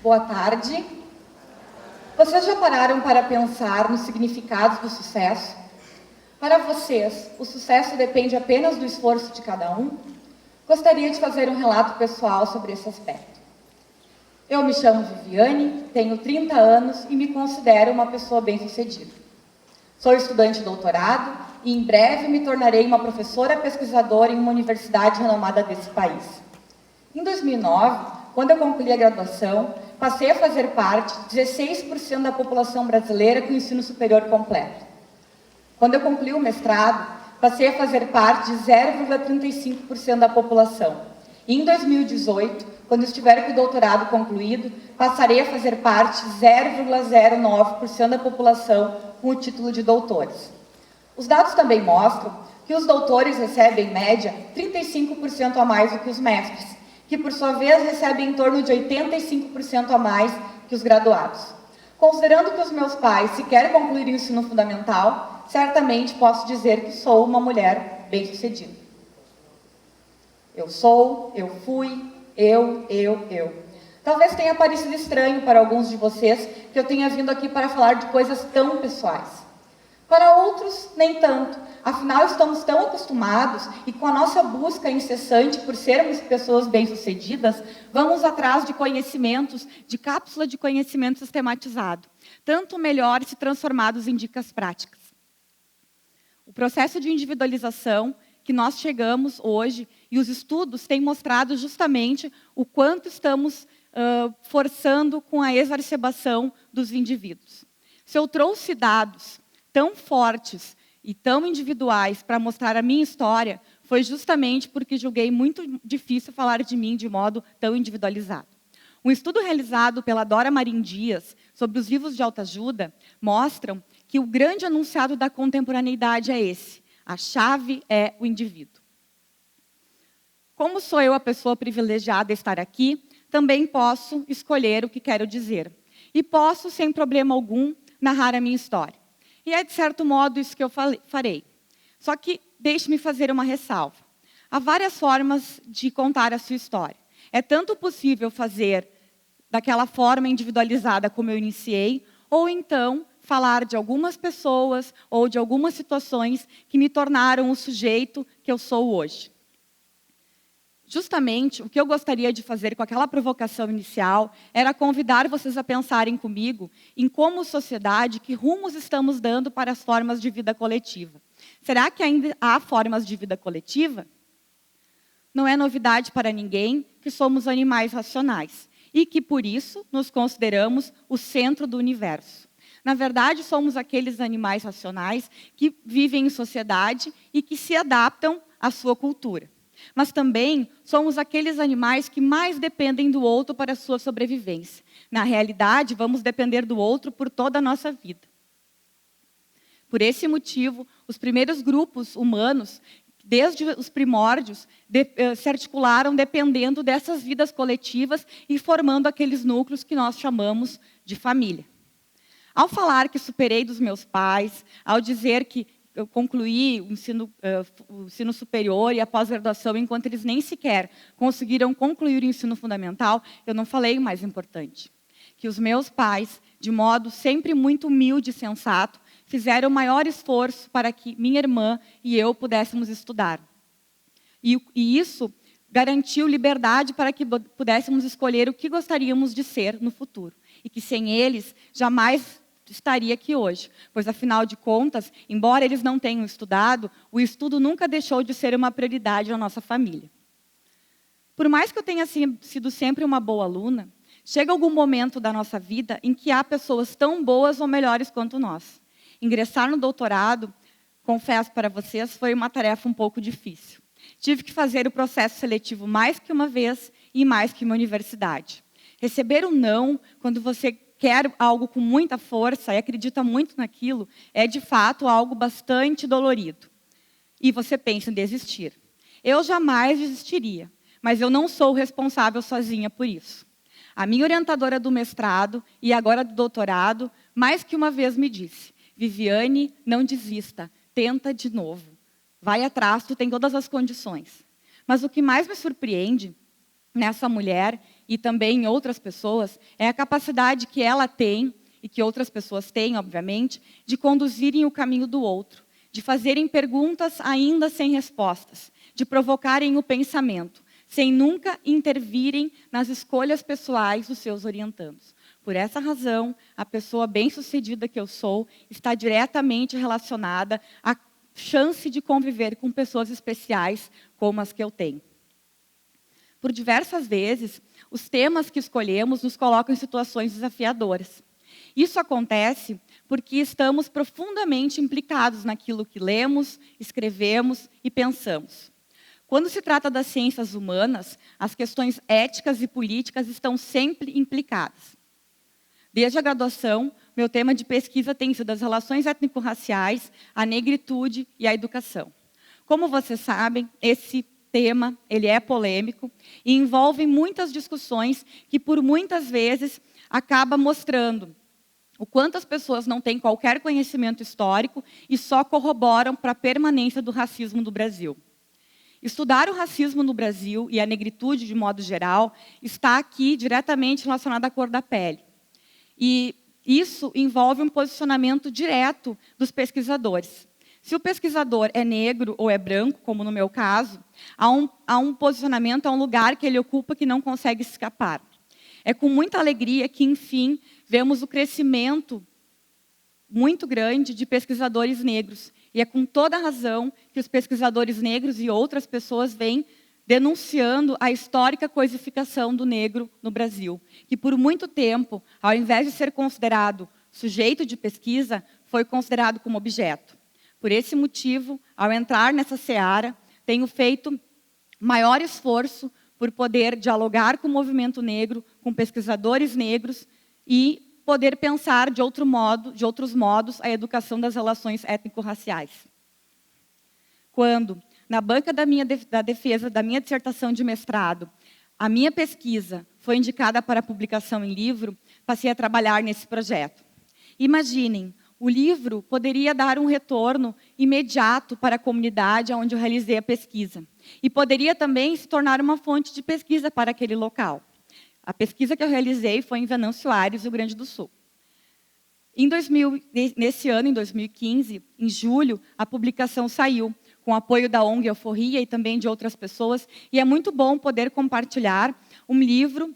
Boa tarde. Vocês já pararam para pensar nos significados do sucesso? Para vocês, o sucesso depende apenas do esforço de cada um? Gostaria de fazer um relato pessoal sobre esse aspecto. Eu me chamo Viviane, tenho 30 anos e me considero uma pessoa bem-sucedida. Sou estudante de doutorado e em breve me tornarei uma professora pesquisadora em uma universidade renomada desse país. Em 2009, quando eu concluí a graduação, passei a fazer parte de 16% da população brasileira com ensino superior completo. Quando eu concluí o mestrado, passei a fazer parte de 0,35% da população. E em 2018, quando estiver com o doutorado concluído, passarei a fazer parte de 0,09% da população com o título de doutores. Os dados também mostram que os doutores recebem, em média, 35% a mais do que os mestres, que por sua vez recebem em torno de 85% a mais que os graduados. Considerando que os meus pais sequer concluíram o ensino fundamental, certamente posso dizer que sou uma mulher bem-sucedida. Eu sou, eu fui, eu. Talvez tenha parecido estranho para alguns de vocês que eu tenha vindo aqui para falar de coisas tão pessoais. Para outros, nem tanto. Afinal, estamos tão acostumados e com a nossa busca incessante por sermos pessoas bem-sucedidas, vamos atrás de conhecimentos, de cápsula de conhecimento sistematizado, tanto melhores e transformados em dicas práticas. O processo de individualização que nós chegamos hoje e os estudos têm mostrado justamente o quanto estamos forçando com a exacerbação dos indivíduos. Se eu trouxe dados tão fortes e tão individuais para mostrar a minha história, foi justamente porque julguei muito difícil falar de mim de modo tão individualizado. Um estudo realizado pela Dora Marim Dias sobre os livros de autoajuda mostram que o grande enunciado da contemporaneidade é esse: a chave é o indivíduo. Como sou eu a pessoa privilegiada a estar aqui, também posso escolher o que quero dizer. E posso, sem problema algum, narrar a minha história. E é, de certo modo, isso que eu farei. Só que deixe-me fazer uma ressalva. Há várias formas de contar a sua história. É tanto possível fazer daquela forma individualizada como eu iniciei, ou então falar de algumas pessoas ou de algumas situações que me tornaram o sujeito que eu sou hoje. Justamente, o que eu gostaria de fazer com aquela provocação inicial era convidar vocês a pensarem comigo em como sociedade, que rumos estamos dando para as formas de vida coletiva. Será que ainda há formas de vida coletiva? Não é novidade para ninguém que somos animais racionais e que, por isso, nos consideramos o centro do universo. Na verdade, somos aqueles animais racionais que vivem em sociedade e que se adaptam à sua cultura. Mas também somos aqueles animais que mais dependem do outro para a sua sobrevivência. Na realidade, vamos depender do outro por toda a nossa vida. Por esse motivo, os primeiros grupos humanos, desde os primórdios, se articularam dependendo dessas vidas coletivas e formando aqueles núcleos que nós chamamos de família. Ao falar que superei dos meus pais, ao dizer que eu concluí o ensino superior e a pós-graduação, enquanto eles nem sequer conseguiram concluir o ensino fundamental, eu não falei o mais importante. Que os meus pais, de modo sempre muito humilde e sensato, fizeram o maior esforço para que minha irmã e eu pudéssemos estudar. E isso garantiu liberdade para que pudéssemos escolher o que gostaríamos de ser no futuro. E que sem eles, jamais estaria aqui hoje, pois, afinal de contas, embora eles não tenham estudado, o estudo nunca deixou de ser uma prioridade na nossa família. Por mais que eu tenha sido sempre uma boa aluna, chega algum momento da nossa vida em que há pessoas tão boas ou melhores quanto nós. Ingressar no doutorado, confesso para vocês, foi uma tarefa um pouco difícil. Tive que fazer o processo seletivo mais que uma vez e mais que uma universidade. Receber um não, quando você quer algo com muita força e acredita muito naquilo, é de fato algo bastante dolorido. E você pensa em desistir. Eu jamais desistiria, mas eu não sou responsável sozinha por isso. A minha orientadora do mestrado e agora do doutorado, mais que uma vez me disse: Viviane, não desista, tenta de novo. Vai atrás, tu tem todas as condições. Mas o que mais me surpreende nessa mulher, e também em outras pessoas, é a capacidade que ela tem, e que outras pessoas têm, obviamente, de conduzirem o caminho do outro, de fazerem perguntas ainda sem respostas, de provocarem o pensamento, sem nunca intervirem nas escolhas pessoais dos seus orientandos. Por essa razão, a pessoa bem-sucedida que eu sou está diretamente relacionada à chance de conviver com pessoas especiais como as que eu tenho. Por diversas vezes, os temas que escolhemos nos colocam em situações desafiadoras. Isso acontece porque estamos profundamente implicados naquilo que lemos, escrevemos e pensamos. Quando se trata das ciências humanas, as questões éticas e políticas estão sempre implicadas. Desde a graduação, meu tema de pesquisa tem sido as relações étnico-raciais, a negritude e a educação. Como vocês sabem, esse tema ele é polêmico e envolve muitas discussões que, por muitas vezes, acaba mostrando o quanto as pessoas não têm qualquer conhecimento histórico e só corroboram para a permanência do racismo no Brasil. Estudar o racismo no Brasil e a negritude, de modo geral, está aqui diretamente relacionado à cor da pele. E isso envolve um posicionamento direto dos pesquisadores. Se o pesquisador é negro ou é branco, como no meu caso, há um posicionamento, há um lugar que ele ocupa que não consegue escapar. É com muita alegria que, enfim, vemos o crescimento muito grande de pesquisadores negros. E é com toda razão que os pesquisadores negros e outras pessoas vêm denunciando a histórica coisificação do negro no Brasil, que por muito tempo, ao invés de ser considerado sujeito de pesquisa, foi considerado como objeto. Por esse motivo, ao entrar nessa seara, tenho feito maior esforço por poder dialogar com o movimento negro, com pesquisadores negros e poder pensar de outros modos, a educação das relações étnico-raciais. Quando, na banca da defesa da minha dissertação de mestrado, a minha pesquisa foi indicada para publicação em livro, passei a trabalhar nesse projeto. Imaginem, o livro poderia dar um retorno imediato para a comunidade onde eu realizei a pesquisa. E poderia também se tornar uma fonte de pesquisa para aquele local. A pesquisa que eu realizei foi em Venâncio Aires, Rio Grande do Sul. Nesse ano, em 2015, em julho, a publicação saiu, com apoio da ONG Euforia e também de outras pessoas, e é muito bom poder compartilhar um livro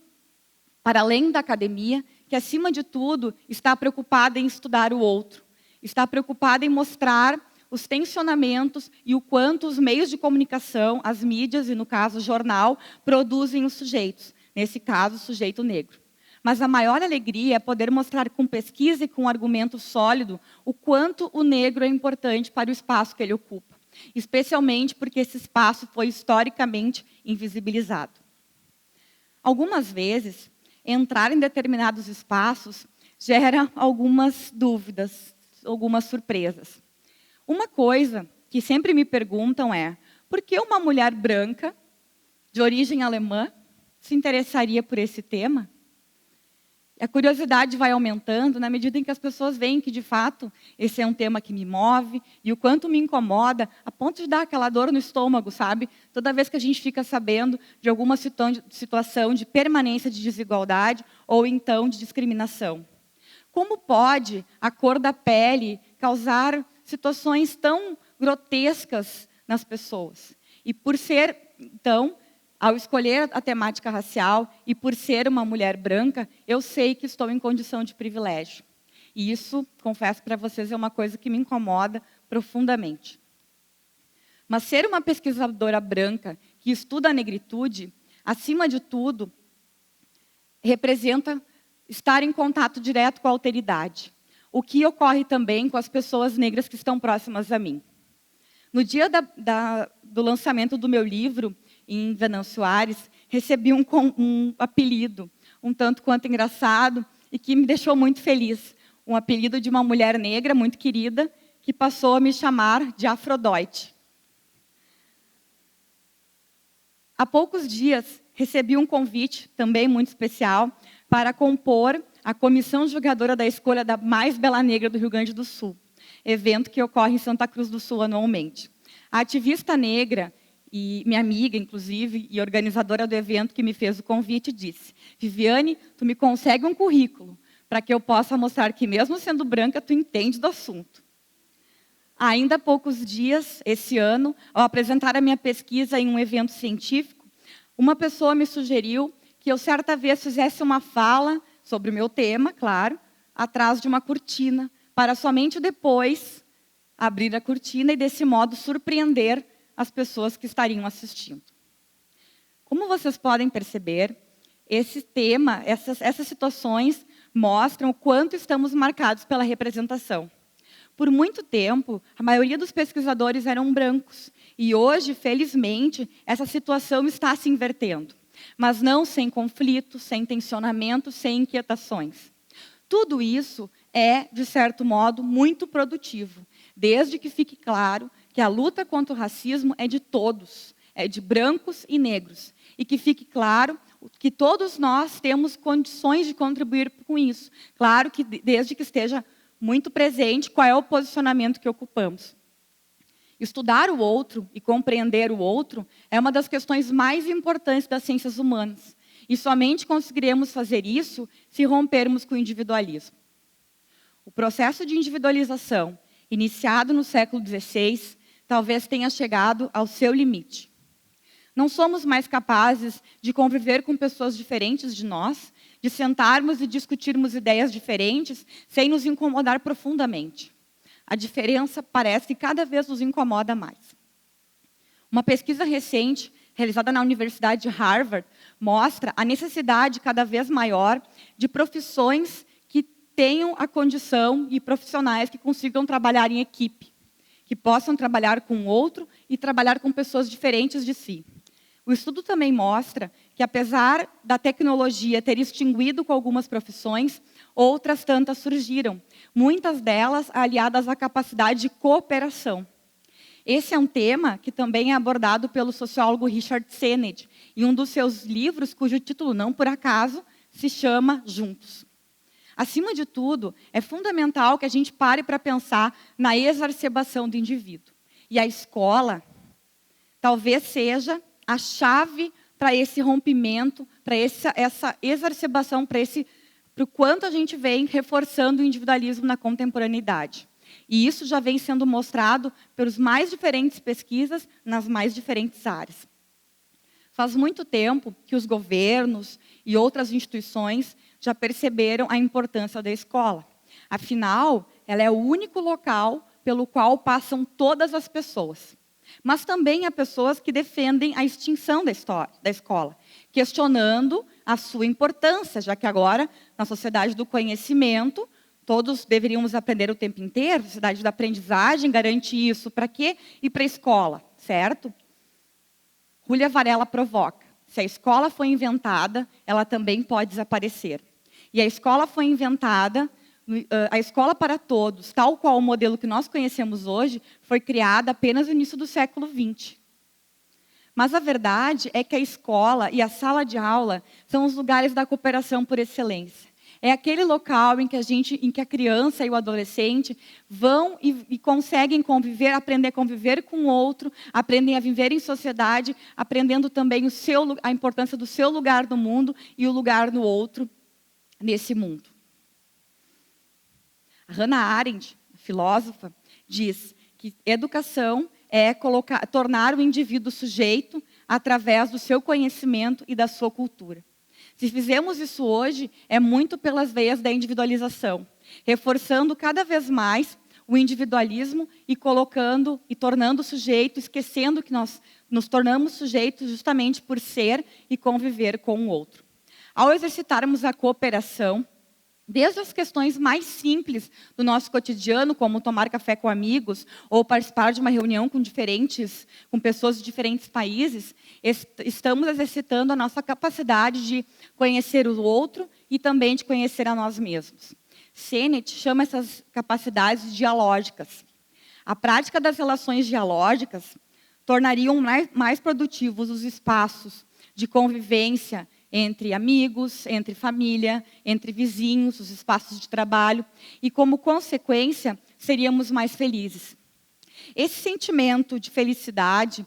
para além da academia, que, acima de tudo, está preocupada em estudar o outro, está preocupada em mostrar os tensionamentos e o quanto os meios de comunicação, as mídias e, no caso, o jornal, produzem os sujeitos, nesse caso, o sujeito negro. Mas a maior alegria é poder mostrar com pesquisa e com argumento sólido o quanto o negro é importante para o espaço que ele ocupa, especialmente porque esse espaço foi historicamente invisibilizado. Algumas vezes, entrar em determinados espaços gera algumas dúvidas, algumas surpresas. Uma coisa que sempre me perguntam é: por que uma mulher branca, de origem alemã, se interessaria por esse tema? A curiosidade vai aumentando na medida em que as pessoas veem que, de fato, esse é um tema que me move e o quanto me incomoda, a ponto de dar aquela dor no estômago, sabe? Toda vez que a gente fica sabendo de alguma situação de permanência de desigualdade ou, então, de discriminação. Como pode a cor da pele causar situações tão grotescas nas pessoas? E por ser, então, ao escolher a temática racial e por ser uma mulher branca, eu sei que estou em condição de privilégio. E isso, confesso para vocês, é uma coisa que me incomoda profundamente. Mas ser uma pesquisadora branca que estuda a negritude, acima de tudo, representa estar em contato direto com a alteridade. O que ocorre também com as pessoas negras que estão próximas a mim. No dia do lançamento do meu livro, em Venâncio Aires, recebi um apelido, um tanto quanto engraçado, e que me deixou muito feliz. Um apelido de uma mulher negra muito querida, que passou a me chamar de Afrodite. Há poucos dias, recebi um convite, também muito especial, para compor a comissão julgadora da escolha da mais bela negra do Rio Grande do Sul, evento que ocorre em Santa Cruz do Sul anualmente. A ativista negra E minha amiga, inclusive, e organizadora do evento que me fez o convite, disse: Viviane, tu me consegue um currículo para que eu possa mostrar que, mesmo sendo branca, tu entende do assunto. Ainda há poucos dias, esse ano, ao apresentar a minha pesquisa em um evento científico, uma pessoa me sugeriu que eu, certa vez, fizesse uma fala sobre o meu tema, claro, atrás de uma cortina, para somente depois abrir a cortina e, desse modo, surpreender as pessoas que estariam assistindo. Como vocês podem perceber, esse tema, essas situações mostram o quanto estamos marcados pela representação. Por muito tempo, a maioria dos pesquisadores eram brancos. E hoje, felizmente, essa situação está se invertendo. Mas não sem conflito, sem tensionamento, sem inquietações. Tudo isso é, de certo modo, muito produtivo, desde que fique claro que a luta contra o racismo é de todos, é de brancos e negros. E que fique claro que todos nós temos condições de contribuir com isso. Claro que desde que esteja muito presente qual é o posicionamento que ocupamos. Estudar o outro e compreender o outro é uma das questões mais importantes das ciências humanas. E somente conseguiremos fazer isso se rompermos com o individualismo. O processo de individualização, iniciado no século XVI, talvez tenha chegado ao seu limite. Não somos mais capazes de conviver com pessoas diferentes de nós, de sentarmos e discutirmos ideias diferentes sem nos incomodar profundamente. A diferença parece que cada vez nos incomoda mais. Uma pesquisa recente, realizada na Universidade de Harvard, mostra a necessidade cada vez maior de profissões que tenham a condição e profissionais que consigam trabalhar em equipe, que possam trabalhar com o outro e trabalhar com pessoas diferentes de si. O estudo também mostra que, apesar da tecnologia ter extinguido com algumas profissões, outras tantas surgiram, muitas delas aliadas à capacidade de cooperação. Esse é um tema que também é abordado pelo sociólogo Richard Sennett, em um dos seus livros, cujo título, não por acaso, se chama Juntos. Acima de tudo, é fundamental que a gente pare para pensar na exacerbação do indivíduo. E a escola talvez seja a chave para esse rompimento, para essa exacerbação, para o quanto a gente vem reforçando o individualismo na contemporaneidade. E isso já vem sendo mostrado pelas mais diferentes pesquisas nas mais diferentes áreas. Faz muito tempo que os governos e outras instituições já perceberam a importância da escola. Afinal, ela é o único local pelo qual passam todas as pessoas. Mas também há pessoas que defendem a extinção da escola, questionando a sua importância, já que agora, na sociedade do conhecimento, todos deveríamos aprender o tempo inteiro, sociedade da aprendizagem, garante isso para quê? E para a escola, certo? Julia Varela provoca: se a escola foi inventada, ela também pode desaparecer. E a escola foi inventada, a escola para todos, tal qual o modelo que nós conhecemos hoje, foi criada apenas no início do século XX. Mas a verdade é que a escola e a sala de aula são os lugares da cooperação por excelência. É aquele local em que a criança e o adolescente vão e conseguem conviver, aprender a conviver com o outro, aprendem a viver em sociedade, aprendendo também a importância do seu lugar no mundo e o lugar do outro nesse mundo. A Hannah Arendt, filósofa, diz que educação é tornar o indivíduo sujeito através do seu conhecimento e da sua cultura. Se fizermos isso hoje, é muito pelas veias da individualização, reforçando cada vez mais o individualismo e tornando o sujeito, esquecendo que nós nos tornamos sujeitos justamente por ser e conviver com o outro. Ao exercitarmos a cooperação, desde as questões mais simples do nosso cotidiano, como tomar café com amigos ou participar de uma reunião com pessoas de diferentes países, estamos exercitando a nossa capacidade de conhecer o outro e também de conhecer a nós mesmos. Sennett chama essas capacidades dialógicas. A prática das relações dialógicas tornariam mais produtivos os espaços de convivência entre amigos, entre família, entre vizinhos, os espaços de trabalho, e como consequência, seríamos mais felizes. Esse sentimento de felicidade,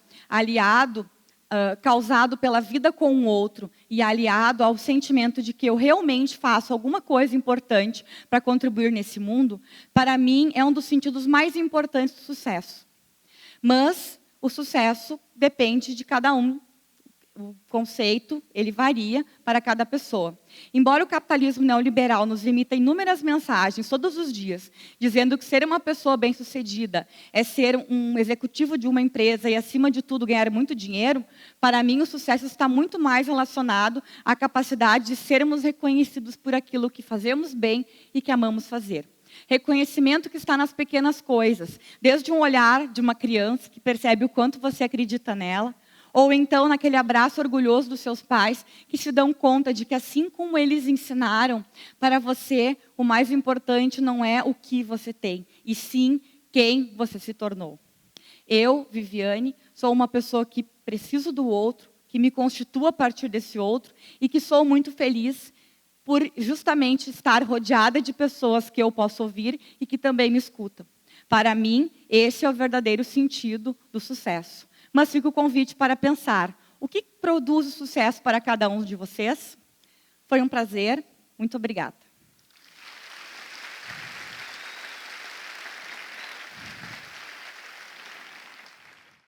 causado pela vida com o outro e aliado ao sentimento de que eu realmente faço alguma coisa importante para contribuir nesse mundo, para mim é um dos sentidos mais importantes do sucesso. Mas o sucesso depende de cada um. O conceito, ele varia para cada pessoa. Embora o capitalismo neoliberal nos limite inúmeras mensagens todos os dias, dizendo que ser uma pessoa bem-sucedida é ser um executivo de uma empresa e, acima de tudo, ganhar muito dinheiro, para mim o sucesso está muito mais relacionado à capacidade de sermos reconhecidos por aquilo que fazemos bem e que amamos fazer. Reconhecimento que está nas pequenas coisas, desde um olhar de uma criança que percebe o quanto você acredita nela, ou então naquele abraço orgulhoso dos seus pais, que se dão conta de que, assim como eles ensinaram, para você, o mais importante não é o que você tem, e sim quem você se tornou. Eu, Viviane, sou uma pessoa que preciso do outro, que me constituo a partir desse outro, e que sou muito feliz por justamente estar rodeada de pessoas que eu posso ouvir e que também me escutam. Para mim, esse é o verdadeiro sentido do sucesso. Mas fica o convite para pensar, o que produz o sucesso para cada um de vocês? Foi um prazer, muito obrigada.